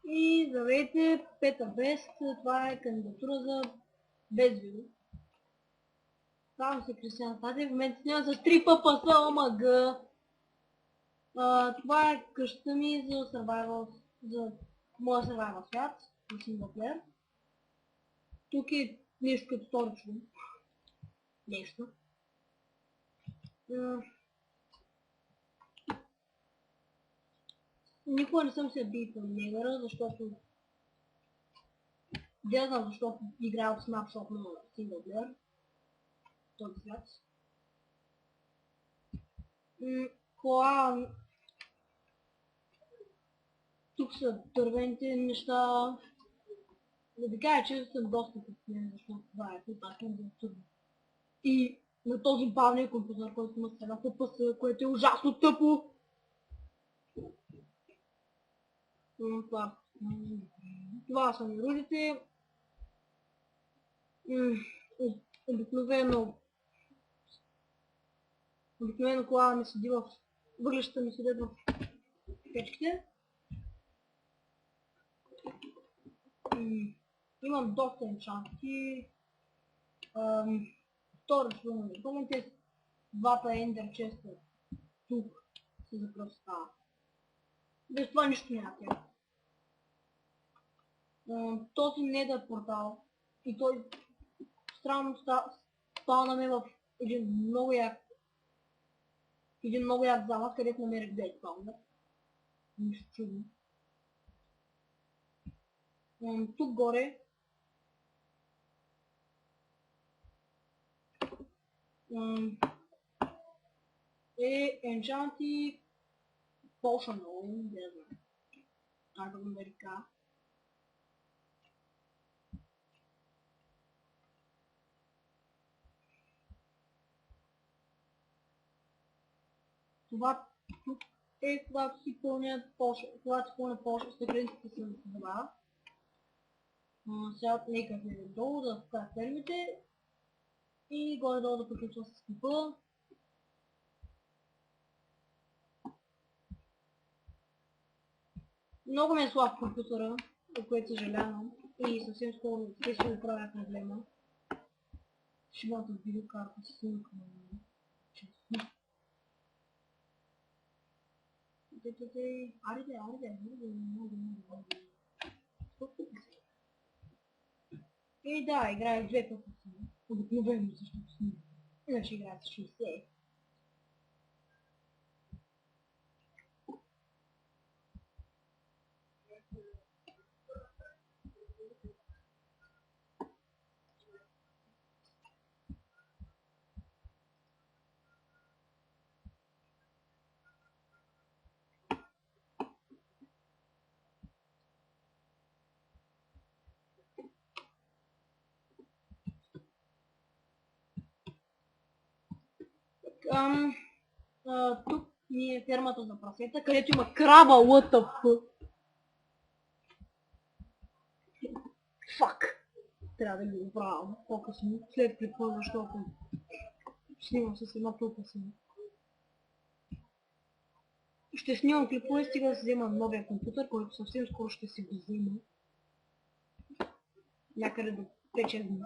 И здравейте, Петър Бест, това е кандидатура за Безвиро. Казвам се Кристиан Статев, в момента снимам с 3 ППС ОМГ. Това е къщата ми за моя survival свят, за синглплеер. Тук е нещо като вторично. Нещо. Никога не съм се бил към негъра, защото не знам защо играя в Snapshot на синглплеер. Този свят. Кола... Тук са дървените неща. Да ви кажа, че съм доста късмен, защото това е по-тачно за трудно. И на този бавния компютър, който има сега ППС, което е ужасно тъпо. Това са ми рудите. Обикновено кола ми седи в... Въглещата ми седят в печките. Имам доста енчанти. Втори шлюм. Помните двата ендер честа тук се закръста. Без това нищо няма тя. Този недър портал и той странно стана ме в един много як замък, където намерих Дейтпаундър. Нищо чудно. Тук горе е енчанти Potion, не знам как да го нарека. Това тук е когато си пълня Potion с границите се забава. Сега нека влезем долу да вкарат фермите и горе-долу да приключва с клипа. Много ме е слаб компютъра, за което съжалявам и съвсем скоро ще се оправя проблема. Ще бъдат в видеокарта с снимка на мен. Ариде. И да, играя две пъти. Обикновено защото снимам. Иначе играя с 60. Тук ни е фермата за прасета, където има крава, what the fuck. Фак! Трябва да ги оправям по-късно, след клипа, защото снимам с една по-късно. Ще снимам клипове, стига да си взема новия компютър, който съвсем скоро ще си го взема. Някъде до 5-6 дни.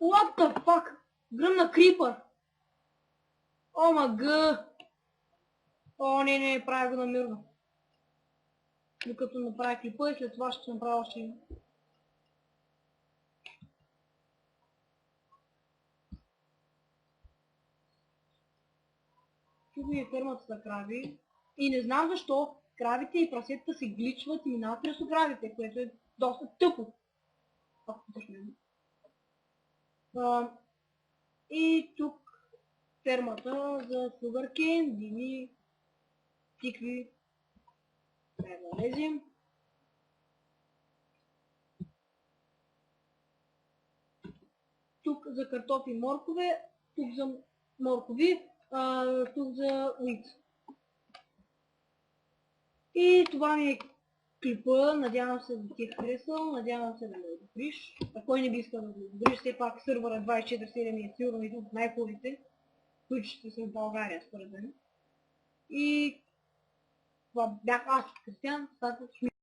What the fuck? Гръмна крипър! ОМГ! О, не, правя го намирно. Докато направя клипа и след това ще направя още един. Тук ми е фермата за крави. И не знам защо кравите и прасетата се гличват и минават през оградите, което е доста тъпо. И тук фермата за сугаркейн, дини, тикви. Трябва да лезем. Тук за картофи и моркове, тук за моркови, тук за уит. И това ми е клипа, надявам се да ти е харесал, надявам се да ме одобриш. А кой не би искал да го одобриш, все пак сървъра 24/7 е сигурно един от най-хубавите, които ще са в България, според мен. И това бях аз, Кристиан, статус